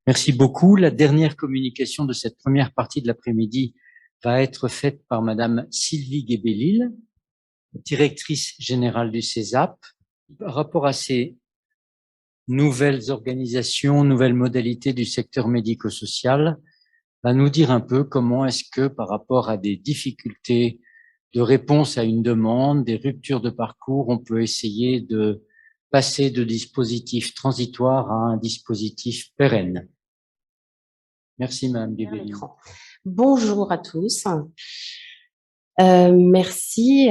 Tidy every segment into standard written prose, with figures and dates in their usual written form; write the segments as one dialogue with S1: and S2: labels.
S1: Merci beaucoup. La dernière communication de cette première partie de l'après-midi va être faite par Madame Sylvie Guébélil, directrice générale du CESAP, par rapport à ces nouvelles organisations, nouvelles modalités du secteur médico-social, va nous dire un peu comment est-ce que, par rapport à des difficultés de réponse à une demande, des ruptures de parcours, on peut essayer de passer de dispositifs transitoires à un dispositif pérenne. Merci, Madame Guébélil.
S2: Bonjour à tous. Merci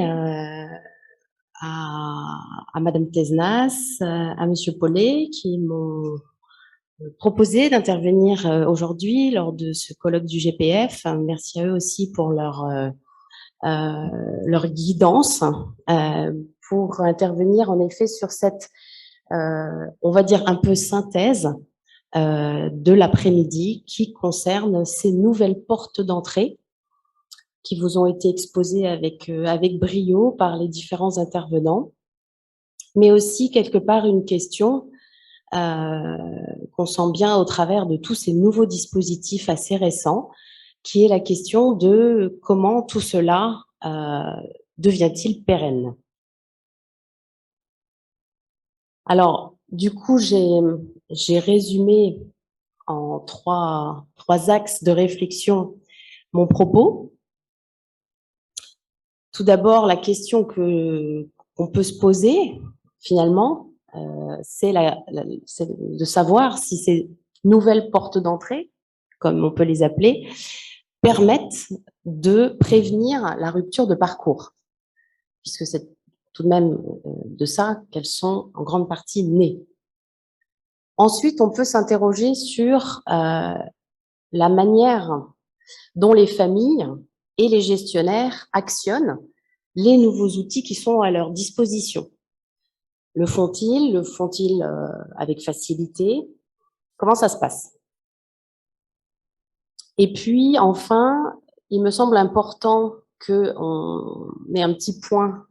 S2: à Madame Tesnas, à Monsieur Paulet qui m'ont proposé d'intervenir aujourd'hui lors de ce colloque du GPF. Merci à eux aussi pour leur guidance pour intervenir en effet sur cette, on va dire un peu synthèse de l'après-midi qui concerne ces nouvelles portes d'entrée qui vous ont été exposées avec brio par les différents intervenants, mais aussi quelque part une question qu'on sent bien au travers de tous ces nouveaux dispositifs assez récents, qui est la question de comment tout cela devient-il pérenne. Alors, du coup, j'ai résumé en trois axes de réflexion mon propos. Tout d'abord, la question qu'on peut se poser, finalement, c'est de savoir si ces nouvelles portes d'entrée, comme on peut les appeler, permettent de prévenir la rupture de parcours, puisque c'est tout de même de ça qu'elles sont en grande partie nées. Ensuite, on peut s'interroger sur la manière dont les familles et les gestionnaires actionnent les nouveaux outils qui sont à leur disposition. Le font-ils avec facilité? Comment ça se passe? Et puis, enfin, il me semble important qu'on ait un petit point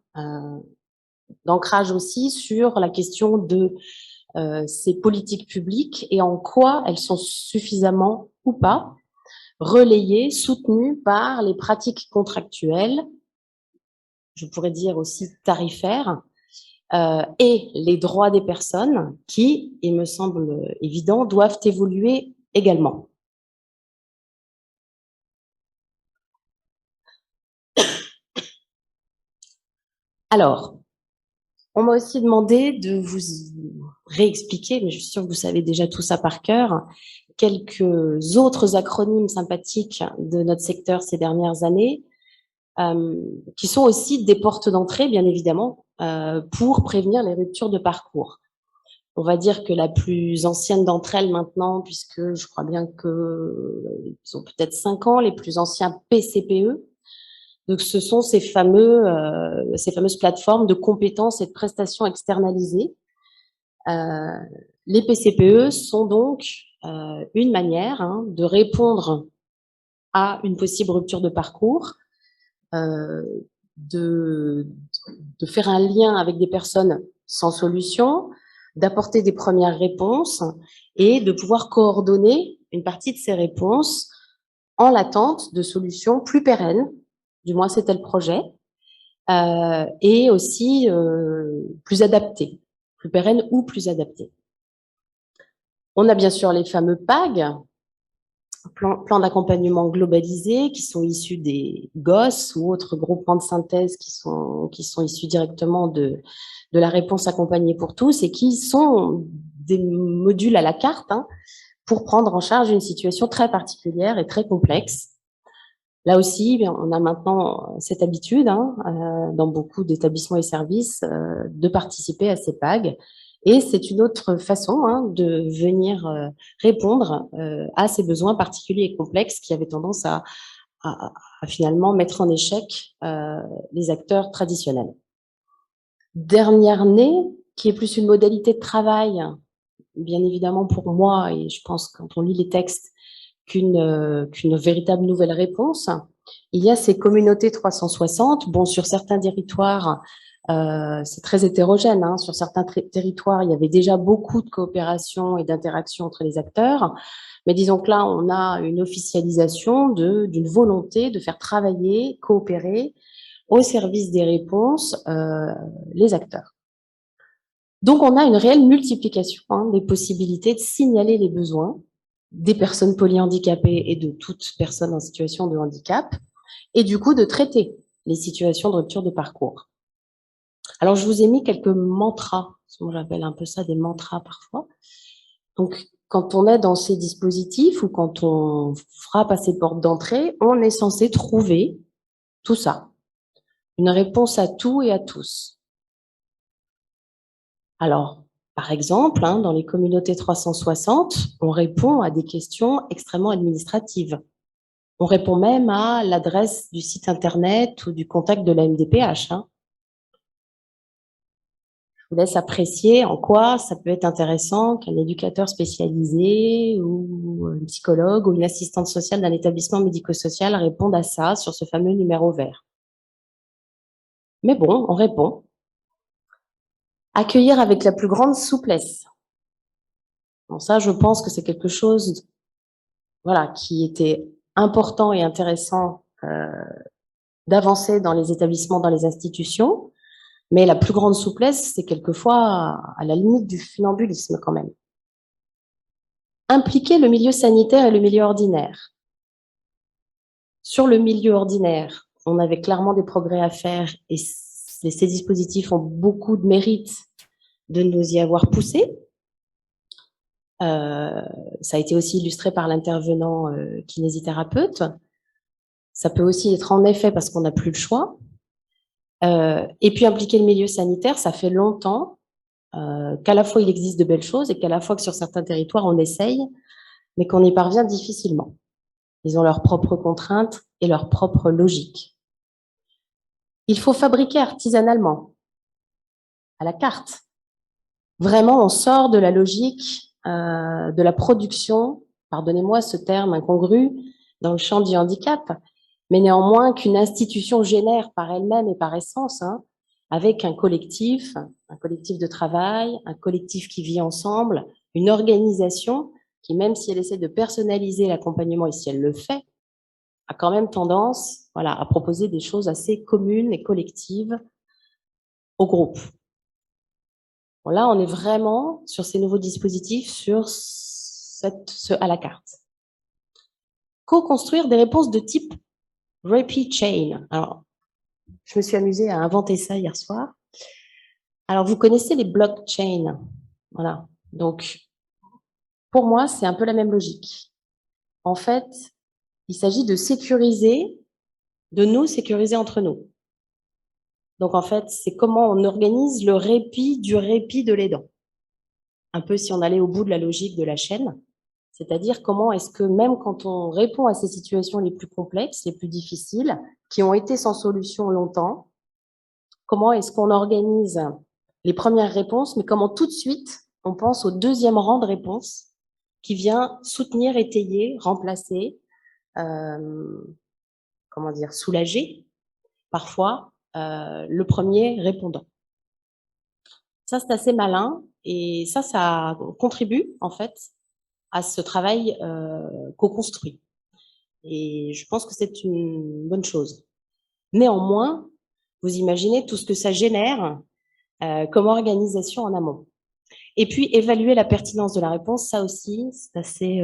S2: d'ancrage aussi sur la question de ces politiques publiques et en quoi elles sont suffisamment ou pas relayées, soutenues par les pratiques contractuelles, je pourrais dire aussi tarifaires, et les droits des personnes qui, il me semble évident, doivent évoluer également. Alors, on m'a aussi demandé de vous réexpliquer, mais je suis sûre que vous savez déjà tout ça par cœur, quelques autres acronymes sympathiques de notre secteur ces dernières années, qui sont aussi des portes d'entrée, bien évidemment, pour prévenir les ruptures de parcours. On va dire que la plus ancienne d'entre elles maintenant, puisque je crois bien qu'ils ont peut-être 5 ans, les plus anciens PCPE. Donc, ce sont ces fameuses plateformes de compétences et de prestations externalisées. Les PCPE sont donc une manière de répondre à une possible rupture de parcours, de faire un lien avec des personnes sans solution, d'apporter des premières réponses et de pouvoir coordonner une partie de ces réponses en l'attente de solutions plus pérennes, du moins c'était le projet, et aussi plus adaptées, plus pérennes ou plus adaptées. On a bien sûr les fameux PAG, plans d'accompagnement globalisé, qui sont issus des GOS ou autres groupements de synthèse qui sont issus directement de la réponse accompagnée pour tous et qui sont des modules à la carte pour prendre en charge une situation très particulière et très complexe. Là aussi, on a maintenant cette habitude dans beaucoup d'établissements et services de participer à ces PAG. Et c'est une autre façon de venir répondre à ces besoins particuliers et complexes qui avaient tendance à finalement mettre en échec les acteurs traditionnels. Dernière née, qui est plus une modalité de travail, bien évidemment pour moi, et je pense quand on lit les textes, qu'une véritable nouvelle réponse. Il y a ces communautés 360. Bon, sur certains territoires, C'est très hétérogène, hein. Sur certains territoires, il y avait déjà beaucoup de coopération et d'interaction entre les acteurs. Mais disons que là, on a une officialisation d'une volonté de faire travailler, coopérer au service des réponses les acteurs. Donc, on a une réelle multiplication des possibilités de signaler les besoins des personnes polyhandicapées et de toute personne en situation de handicap, et du coup de traiter les situations de rupture de parcours. Alors, je vous ai mis quelques mantras, moi j'appelle un peu ça des mantras parfois. Donc, quand on est dans ces dispositifs ou quand on frappe à ces portes d'entrée, on est censé trouver tout ça, une réponse à tout et à tous. Alors, par exemple, dans les communautés 360, on répond à des questions extrêmement administratives. On répond même à l'adresse du site internet ou du contact de la MDPH. Je vous laisse apprécier en quoi ça peut être intéressant qu'un éducateur spécialisé ou un psychologue ou une assistante sociale d'un établissement médico-social réponde à ça sur ce fameux numéro vert. Mais bon, on répond. Accueillir avec la plus grande souplesse. Bon, ça, je pense que c'est quelque chose, voilà, qui était important et intéressant d'avancer dans les établissements, dans les institutions. Mais la plus grande souplesse, c'est quelquefois à la limite du funambulisme quand même. Impliquer le milieu sanitaire et le milieu ordinaire. Sur le milieu ordinaire, on avait clairement des progrès à faire et ces dispositifs ont beaucoup de mérite de nous y avoir poussés. Ça a été aussi illustré par l'intervenant kinésithérapeute. Ça peut aussi être en effet parce qu'on n'a plus le choix. Et puis impliquer le milieu sanitaire, ça fait longtemps qu'à la fois il existe de belles choses et qu'à la fois que sur certains territoires on essaye, mais qu'on y parvient difficilement. Ils ont leurs propres contraintes et leur propre logique. Il faut fabriquer artisanalement, à la carte. Vraiment, on sort de la logique de la production, pardonnez-moi ce terme incongru, dans le champ du handicap, mais néanmoins qu'une institution génère par elle-même et par essence, avec un collectif de travail, un collectif qui vit ensemble, une organisation qui, même si elle essaie de personnaliser l'accompagnement et si elle le fait, a quand même tendance, voilà, à proposer des choses assez communes et collectives au groupe. Bon, là, on est vraiment sur ces nouveaux dispositifs, sur ce à la carte. Co-construire des réponses de type repeat chain. Alors, je me suis amusée à inventer ça hier soir. Alors, vous connaissez les blockchains. Voilà. Donc, pour moi, c'est un peu la même logique. En fait, il s'agit de sécuriser, de nous sécuriser entre nous. Donc, en fait, c'est comment on organise le répit du répit de l'aidant. Un peu si on allait au bout de la logique de la chaîne. C'est-à-dire comment est-ce que même quand on répond à ces situations les plus complexes, les plus difficiles, qui ont été sans solution longtemps, comment est-ce qu'on organise les premières réponses, mais comment tout de suite on pense au deuxième rang de réponse qui vient soutenir, étayer, remplacer, comment dire, soulager parfois le premier répondant. Ça, c'est assez malin et ça contribue en fait à ce travail co-construit. Et je pense que c'est une bonne chose. Néanmoins, vous imaginez tout ce que ça génère comme organisation en amont. Et puis, évaluer la pertinence de la réponse, ça aussi, c'est assez,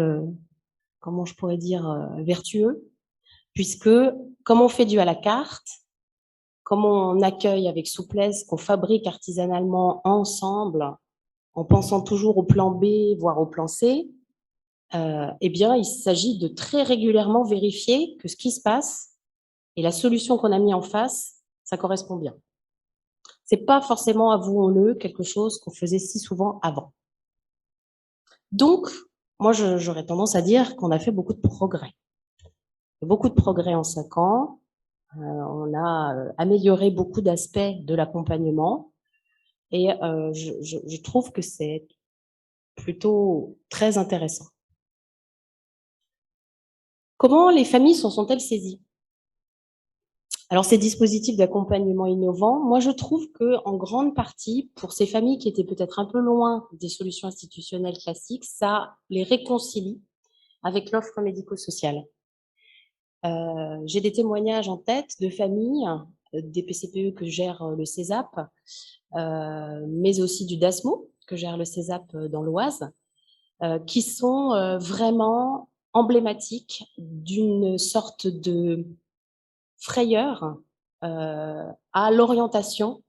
S2: comment je pourrais dire, vertueux, puisque comme on fait du à la carte, comme on accueille avec souplesse, qu'on fabrique artisanalement ensemble, en pensant toujours au plan B, voire au plan C, eh bien, il s'agit de très régulièrement vérifier que ce qui se passe et la solution qu'on a mis en face, ça correspond bien. C'est pas forcément, avouons-le, quelque chose qu'on faisait si souvent avant. Donc, moi, j'aurais tendance à dire qu'on a fait beaucoup de progrès. Beaucoup de progrès en 5 ans. On a amélioré beaucoup d'aspects de l'accompagnement et je trouve que c'est plutôt très intéressant. Comment les familles s'en sont-elles saisies? Alors, ces dispositifs d'accompagnement innovants, moi, je trouve que, en grande partie, pour ces familles qui étaient peut-être un peu loin des solutions institutionnelles classiques, ça les réconcilie avec l'offre médico-sociale. J'ai des témoignages en tête de familles, des PCPE que gère le CESAP, mais aussi du DASMO, que gère le CESAP dans l'Oise, qui sont vraiment emblématiques d'une sorte de frayeur à l'orientation,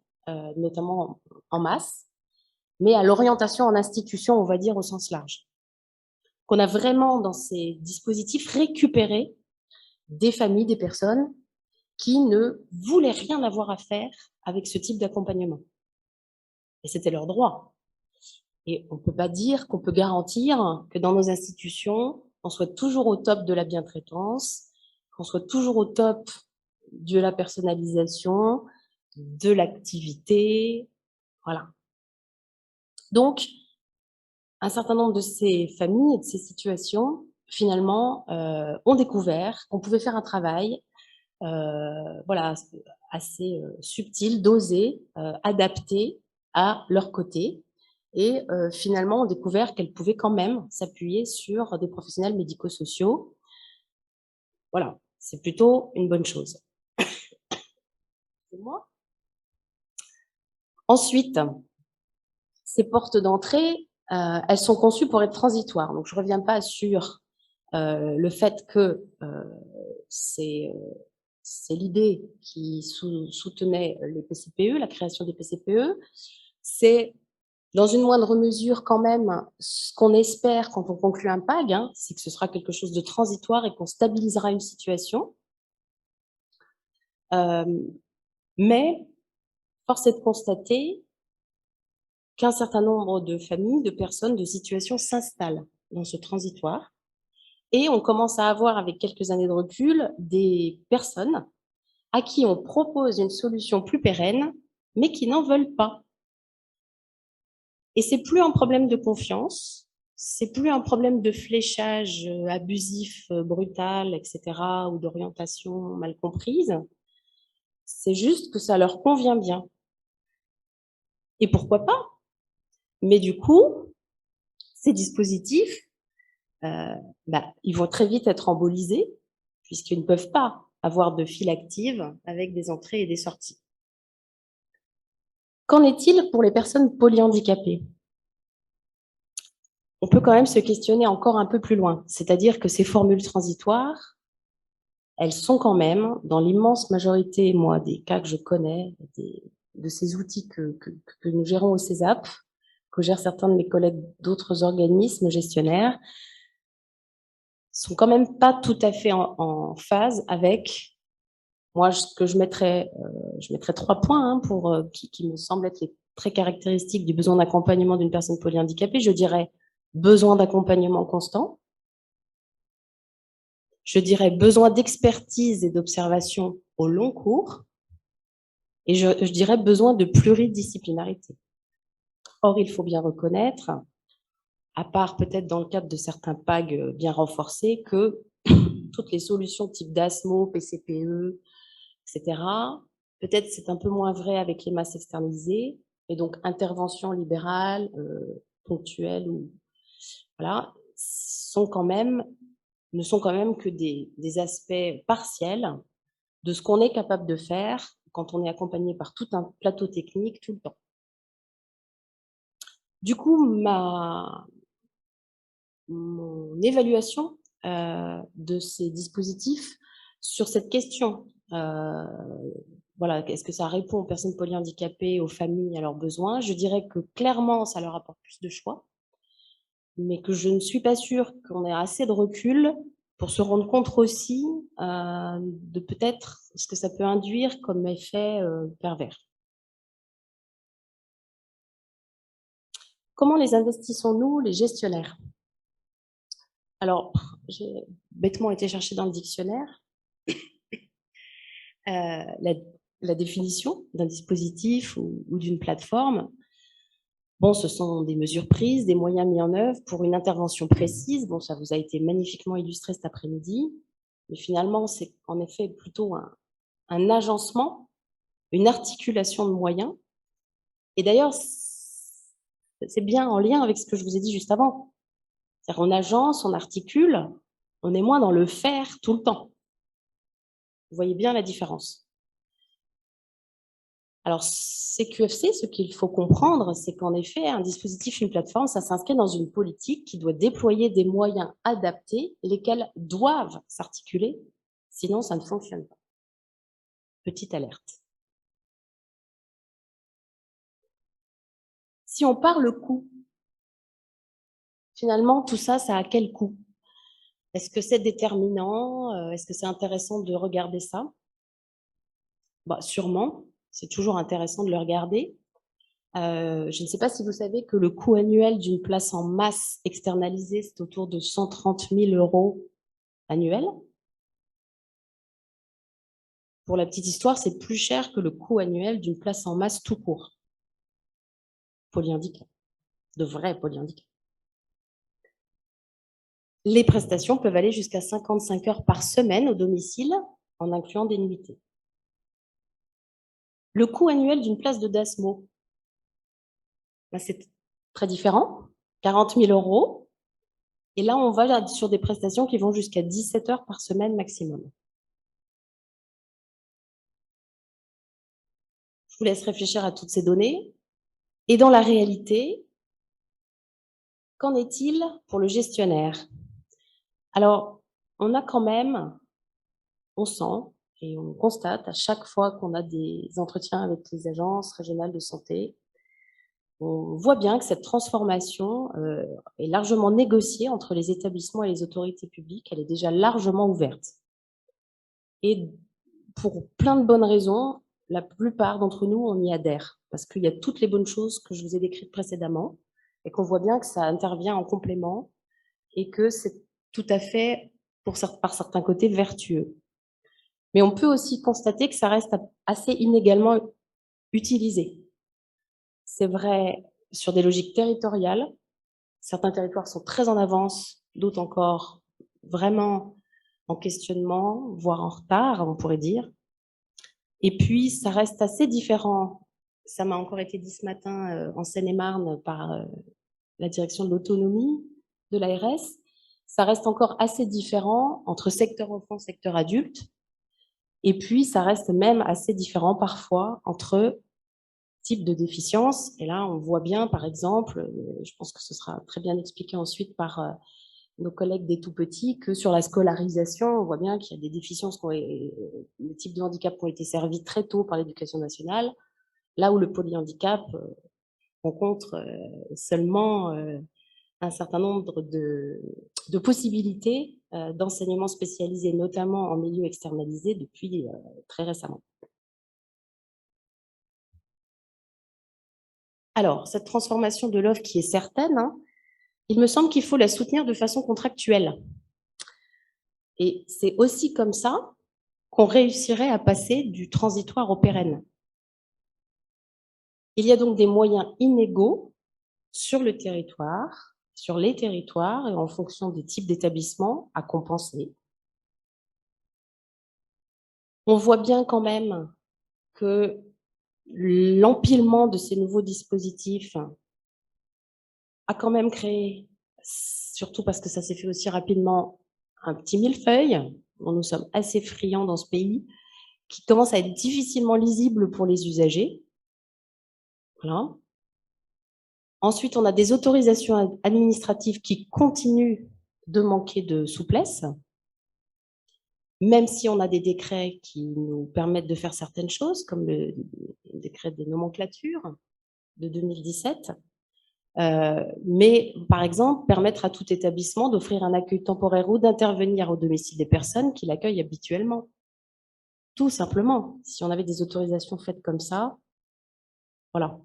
S2: notamment en masse, mais à l'orientation en institution, on va dire au sens large. Qu'on a vraiment dans ces dispositifs récupéré des familles, des personnes qui ne voulaient rien avoir à faire avec ce type d'accompagnement. Et c'était leur droit. Et on ne peut pas dire qu'on peut garantir que dans nos institutions, on soit toujours au top de la bientraitance, qu'on soit toujours au top de la personnalisation, de l'activité, voilà. Donc, un certain nombre de ces familles et de ces situations, finalement, ont découvert qu'on pouvait faire un travail voilà, assez subtil, dosé, adapté à leur côté. Et finalement, ont découvert qu'elles pouvaient quand même s'appuyer sur des professionnels médico-sociaux. Voilà, c'est plutôt une bonne chose. Ensuite, ces portes d'entrée, elles sont conçues pour être transitoires. Donc, je ne reviens pas sur le fait que c'est l'idée qui soutenait les PCPE, la création des PCPE. C'est dans une moindre mesure quand même ce qu'on espère quand on conclut un PAG, hein, c'est que ce sera quelque chose de transitoire et qu'on stabilisera une situation. Mais force est de constater qu'un certain nombre de familles, de personnes, de situations s'installent dans ce transitoire. Et on commence à avoir, avec quelques années de recul, des personnes à qui on propose une solution plus pérenne, mais qui n'en veulent pas. Et c'est plus un problème de confiance, c'est plus un problème de fléchage abusif, brutal, etc., ou d'orientation mal comprise. C'est juste que ça leur convient bien. Et pourquoi pas? Mais du coup, ces dispositifs, ils vont très vite être embolisés, puisqu'ils ne peuvent pas avoir de file active avec des entrées et des sorties. Qu'en est-il pour les personnes polyhandicapées? On peut quand même se questionner encore un peu plus loin, c'est-à-dire que ces formules transitoires, elles sont quand même, dans l'immense majorité, moi, des cas que je connais, de ces outils que nous gérons au CESAP, que gèrent certains de mes collègues d'autres organismes gestionnaires, sont quand même pas tout à fait en phase avec, moi, ce que je mettrais 3 points hein, pour qui me semblent être les traits caractéristiques du besoin d'accompagnement d'une personne polyhandicapée. Je dirais besoin d'accompagnement constant. Je dirais besoin d'expertise et d'observation au long cours. Et je dirais besoin de pluridisciplinarité. Or, il faut bien reconnaître, à part peut-être dans le cadre de certains PAG bien renforcés, que toutes les solutions type DASMO, PCPE, etc., peut-être c'est un peu moins vrai avec les masses externalisées, et donc intervention libérale, ponctuelle, ou voilà, ne sont quand même que des aspects partiels de ce qu'on est capable de faire quand on est accompagné par tout un plateau technique tout le temps. Du coup, mon évaluation de ces dispositifs sur cette question, voilà, est-ce que ça répond aux personnes polyhandicapées, aux familles, à leurs besoins? Je dirais que clairement, ça leur apporte plus de choix, mais que je ne suis pas sûre qu'on ait assez de recul pour se rendre compte aussi de peut-être ce que ça peut induire comme effet pervers. Comment les investissons-nous, les gestionnaires? Alors, j'ai bêtement été chercher dans le dictionnaire la définition d'un dispositif ou d'une plateforme. Bon, ce sont des mesures prises, des moyens mis en œuvre pour une intervention précise. Bon, ça vous a été magnifiquement illustré cet après-midi. Mais finalement, c'est en effet plutôt un agencement, une articulation de moyens. Et d'ailleurs, c'est bien en lien avec ce que je vous ai dit juste avant. C'est-à-dire qu'on agence, on articule, on est moins dans le faire tout le temps. Vous voyez bien la différence. Alors, CQFC, ce qu'il faut comprendre, c'est qu'en effet, un dispositif, une plateforme, ça s'inscrit dans une politique qui doit déployer des moyens adaptés, lesquels doivent s'articuler, sinon ça ne fonctionne pas. Petite alerte. Si on parle coût, finalement, tout ça, ça a quel coût? Est-ce que c'est déterminant? Est-ce que c'est intéressant de regarder ça? Bah, sûrement, c'est toujours intéressant de le regarder. Je ne sais pas si vous savez que le coût annuel d'une place en masse externalisée, c'est autour de 130 000 € annuel. Pour la petite histoire, c'est plus cher que le coût annuel d'une place en masse tout court. Polyhandicap, de vrais polyhandicap. Les prestations peuvent aller jusqu'à 55 heures par semaine au domicile, en incluant des nuitées. Le coût annuel d'une place de DASMO, ben c'est très différent, 40 000 €. Et là, on va sur des prestations qui vont jusqu'à 17 heures par semaine maximum. Je vous laisse réfléchir à toutes ces données. Et dans la réalité, qu'en est-il pour le gestionnaire? Alors, on a quand même, on sent et on constate à chaque fois qu'on a des entretiens avec les agences régionales de santé, on voit bien que cette transformation est largement négociée entre les établissements et les autorités publiques. Elle est déjà largement ouverte. Et pour plein de bonnes raisons, la plupart d'entre nous, on y adhère. Parce qu'il y a toutes les bonnes choses que je vous ai décrites précédemment et qu'on voit bien que ça intervient en complément et que c'est tout à fait, par certains côtés, vertueux. Mais on peut aussi constater que ça reste assez inégalement utilisé. C'est vrai sur des logiques territoriales. Certains territoires sont très en avance, d'autres encore vraiment en questionnement, voire en retard, on pourrait dire. Et puis, ça reste assez différent. Ça m'a encore été dit ce matin en Seine-et-Marne par la direction de l'autonomie de l'ARS. Ça reste encore assez différent entre secteur enfant, secteur adulte. Et puis, ça reste même assez différent parfois entre types de déficience. Et là, on voit bien, par exemple, je pense que ce sera très bien expliqué ensuite par nos collègues des tout-petits, que sur la scolarisation, on voit bien qu'il y a des déficiences, des types de handicap qui ont été servis très tôt par l'éducation nationale, là où le polyhandicap rencontre seulement un certain nombre de possibilités d'enseignement spécialisé, notamment en milieu externalisé, depuis très récemment. Alors, cette transformation de l'offre qui est certaine, il me semble qu'il faut la soutenir de façon contractuelle. Et c'est aussi comme ça qu'on réussirait à passer du transitoire au pérenne. Il y a donc des moyens inégaux sur le territoire, sur les territoires et en fonction des types d'établissements à compenser. On voit bien quand même que l'empilement de ces nouveaux dispositifs a quand même créé, surtout parce que ça s'est fait aussi rapidement, un petit millefeuille, dont nous sommes assez friands dans ce pays, qui commence à être difficilement lisible pour les usagers. Voilà. Ensuite, on a des autorisations administratives qui continuent de manquer de souplesse, même si on a des décrets qui nous permettent de faire certaines choses, comme le décret des nomenclatures de 2017. Mais, par exemple, permettre à tout établissement d'offrir un accueil temporaire ou d'intervenir au domicile des personnes qui l'accueillent habituellement. Tout simplement, si on avait des autorisations faites comme ça, voilà.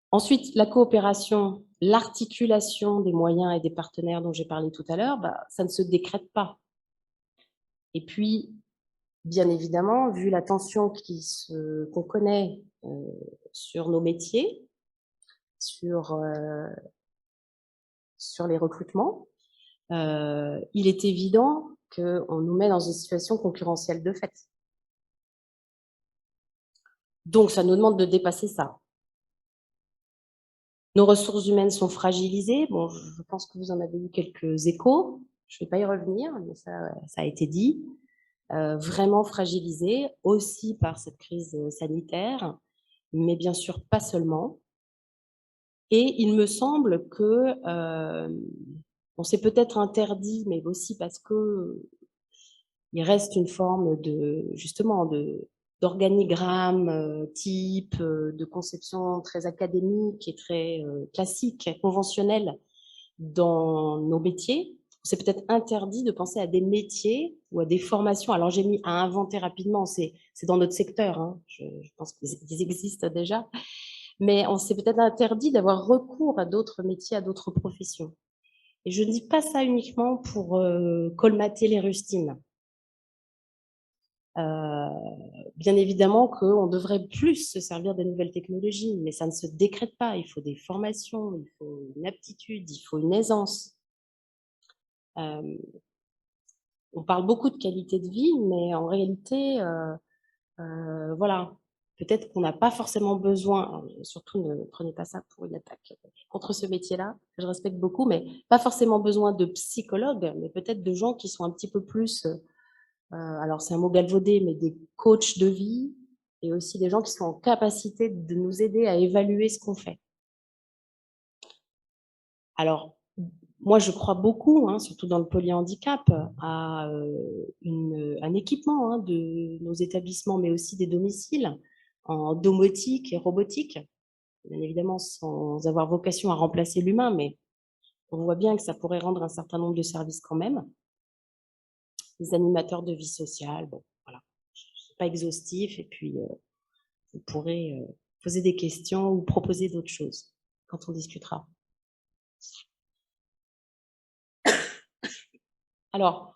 S2: Ensuite, la coopération, l'articulation des moyens et des partenaires dont j'ai parlé tout à l'heure, ça ne se décrète pas. Et puis, bien évidemment, vu la tension qu'on connaît sur nos métiers, sur les recrutements, il est évident qu'on nous met dans une situation concurrentielle de fait. Donc, ça nous demande de dépasser ça. Nos ressources humaines sont fragilisées. Bon, je pense que vous en avez eu quelques échos. Je ne vais pas y revenir, mais ça a été dit. Vraiment fragilisées aussi par cette crise sanitaire, mais bien sûr pas seulement. Et il me semble que on s'est peut-être interdit, mais aussi parce que il reste une forme de justement d'organigramme type, de conception très académique et très classique, conventionnelle dans nos métiers. On s'est peut-être interdit de penser à des métiers ou à des formations. Alors j'ai mis à inventer rapidement, c'est dans notre secteur, hein. Je pense qu'ils existent déjà, mais on s'est peut-être interdit d'avoir recours à d'autres métiers, à d'autres professions. Et je ne dis pas ça uniquement pour colmater les rustines. Bien évidemment qu'on devrait plus se servir des nouvelles technologies, mais ça ne se décrète pas. Il faut des formations, il faut une aptitude, il faut une aisance. On parle beaucoup de qualité de vie, mais en réalité, voilà, peut-être qu'on n'a pas forcément besoin, surtout ne prenez pas ça pour une attaque contre ce métier-là, que je respecte beaucoup, mais pas forcément besoin de psychologues, mais peut-être de gens qui sont un petit peu plus, alors c'est un mot galvaudé, mais des coachs de vie, et aussi des gens qui sont en capacité de nous aider à évaluer ce qu'on fait. Alors, moi, je crois beaucoup, hein, surtout dans le polyhandicap, à un équipement hein, de nos établissements, mais aussi des domiciles, en domotique et robotique, bien évidemment sans avoir vocation à remplacer l'humain, mais on voit bien que ça pourrait rendre un certain nombre de services quand même. Les animateurs de vie sociale, bon, voilà, c'est pas exhaustif, et puis vous pourrez poser des questions ou proposer d'autres choses quand on discutera. Alors,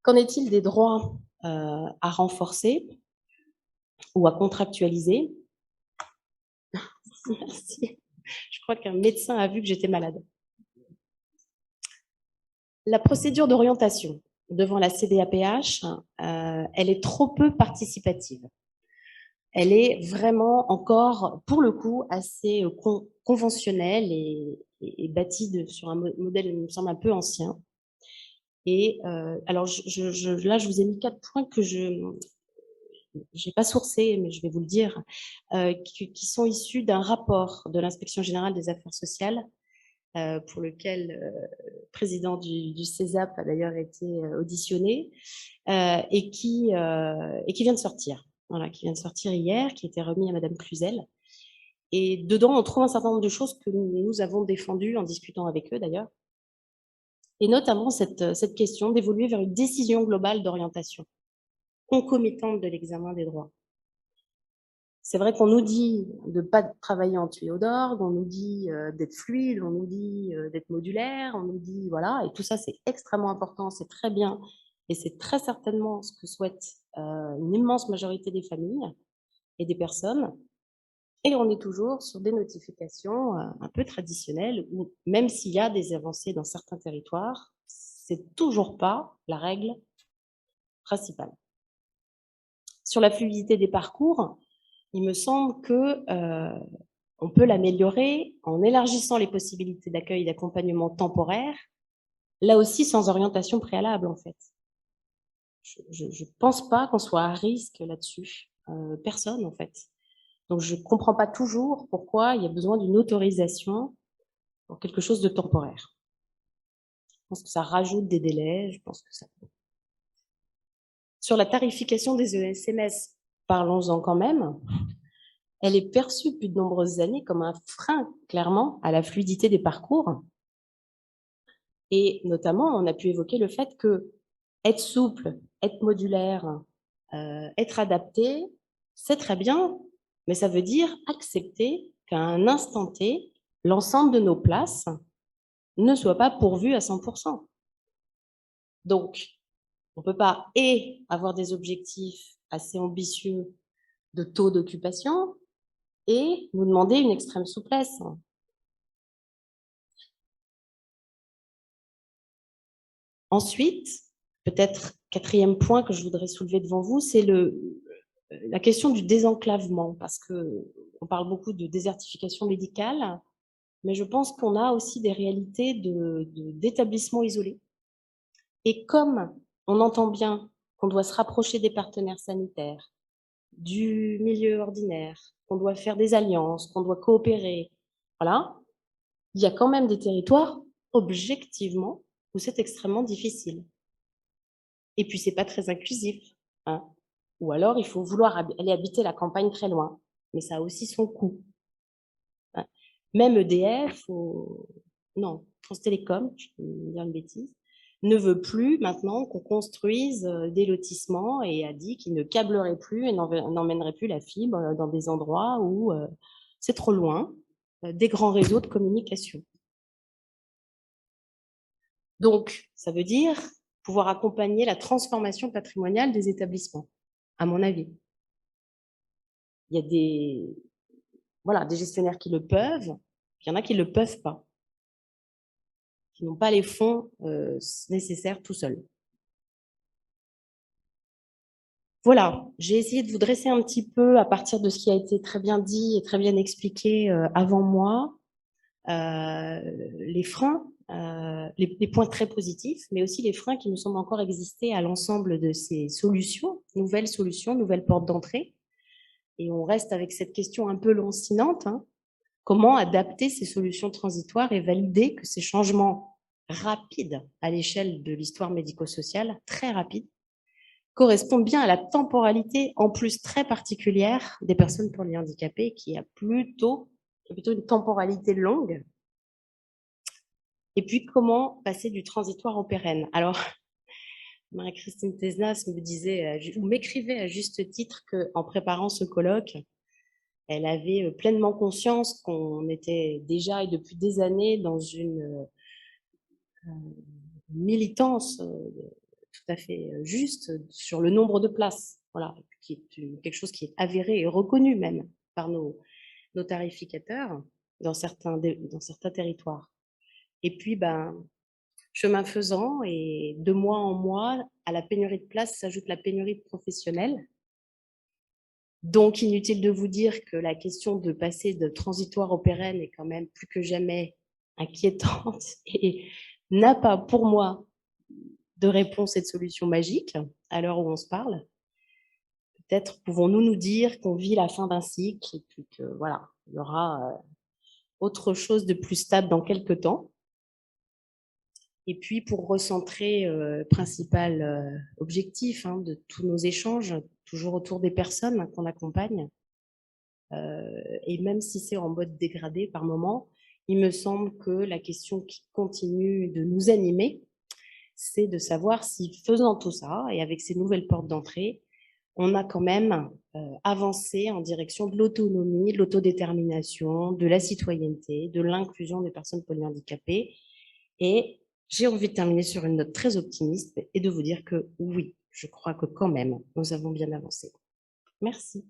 S2: qu'en est-il des droits à renforcer ou à contractualiser? Merci. Je crois qu'un médecin a vu que j'étais malade. La procédure d'orientation devant la CDAPH, elle est trop peu participative. Elle est vraiment encore, pour le coup, assez conventionnelle et bâtie sur un modèle, il me semble, un peu ancien. Et alors, là, je vous ai mis 4 points que je n'ai pas sourcés, mais je vais vous le dire, qui sont issus d'un rapport de l'Inspection générale des affaires sociales, pour lequel le président du CESAP a d'ailleurs été auditionné, et qui vient de sortir. Voilà, qui vient de sortir hier, qui a été remis à Madame Cluzel. Et dedans, on trouve un certain nombre de choses que nous avons défendues en discutant avec eux d'ailleurs, et notamment cette question d'évoluer vers une décision globale d'orientation, concomitante de l'examen des droits. C'est vrai qu'on nous dit de ne pas travailler en tuyau d'orgue, on nous dit d'être fluide, on nous dit d'être modulaire, on nous dit, voilà, et tout ça c'est extrêmement important, c'est très bien, et c'est très certainement ce que souhaite une immense majorité des familles et des personnes. Et on est toujours sur des notifications un peu traditionnelles, où même s'il y a des avancées dans certains territoires, c'est toujours pas la règle principale. Sur la fluidité des parcours, il me semble que on peut l'améliorer en élargissant les possibilités d'accueil et d'accompagnement temporaire, là aussi sans orientation préalable en fait. Je pense pas qu'on soit à risque là-dessus, personne en fait. Donc je comprends pas toujours pourquoi il y a besoin d'une autorisation pour quelque chose de temporaire. Je pense que ça rajoute des délais, je pense que ça... Sur la tarification des ESMS, parlons-en quand même. Elle est perçue depuis de nombreuses années comme un frein, clairement, à la fluidité des parcours. Et notamment, on a pu évoquer le fait que être souple, être modulaire, être adapté, c'est très bien, mais ça veut dire accepter qu'à un instant T, l'ensemble de nos places ne soit pas pourvues à 100%. Donc, on ne peut pas avoir des objectifs assez ambitieux de taux d'occupation et nous demander une extrême souplesse. Ensuite, peut-être quatrième point que je voudrais soulever devant vous, c'est la question du désenclavement, parce qu'on parle beaucoup de désertification médicale, mais je pense qu'on a aussi des réalités d'établissements isolés. Et comme on entend bien qu'on doit se rapprocher des partenaires sanitaires, du milieu ordinaire, qu'on doit faire des alliances, qu'on doit coopérer, voilà, il y a quand même des territoires, objectivement, où c'est extrêmement difficile. Et puis, c'est pas très inclusif, hein. Ou alors, il faut vouloir aller habiter la campagne très loin. Mais ça a aussi son coût, hein. Même EDF, non, France Télécom, je vais dire une bêtise, ne veut plus maintenant qu'on construise des lotissements et a dit qu'il ne câblerait plus et n'emmènerait plus la fibre dans des endroits où c'est trop loin des grands réseaux de communication. Donc, ça veut dire pouvoir accompagner la transformation patrimoniale des établissements, à mon avis. Il y a des gestionnaires qui le peuvent, il y en a qui ne le peuvent pas, qui n'ont pas les fonds nécessaires tout seuls. Voilà, j'ai essayé de vous dresser un petit peu, à partir de ce qui a été très bien dit et très bien expliqué avant moi, les freins, les points très positifs, mais aussi les freins qui nous semblent encore exister à l'ensemble de ces solutions, nouvelles portes d'entrée. Et on reste avec cette question un peu lancinante, hein. Comment adapter ces solutions transitoires et valider que ces changements rapides à l'échelle de l'histoire médico-sociale, très rapides, correspondent bien à la temporalité, en plus très particulière, des personnes polyhandicapées, qui a plutôt une temporalité longue. Et puis, comment passer du transitoire au pérenne? Alors, Marie-Christine Tesnas me disait, ou m'écrivait à juste titre qu'en préparant ce colloque, elle avait pleinement conscience qu'on était déjà et depuis des années dans une militance tout à fait juste sur le nombre de places, voilà, qui est quelque chose qui est avéré et reconnu même par nos tarificateurs dans certains territoires. Et puis, chemin faisant, et de mois en mois, à la pénurie de places s'ajoute la pénurie de professionnels. Donc, inutile de vous dire que la question de passer de transitoire au pérenne est quand même plus que jamais inquiétante et n'a pas, pour moi, de réponse et de solution magique à l'heure où on se parle. Peut-être pouvons-nous nous dire qu'on vit la fin d'un cycle et puis que, voilà, il y aura autre chose de plus stable dans quelques temps. Et puis, pour recentrer principal objectif de tous nos échanges, toujours autour des personnes qu'on accompagne, et même si c'est en mode dégradé par moment, il me semble que la question qui continue de nous animer, c'est de savoir si, faisant tout ça, et avec ces nouvelles portes d'entrée, on a quand même avancé en direction de l'autonomie, de l'autodétermination, de la citoyenneté, de l'inclusion des personnes polyhandicapées. Et j'ai envie de terminer sur une note très optimiste et de vous dire que oui, je crois que quand même, nous avons bien avancé. Merci.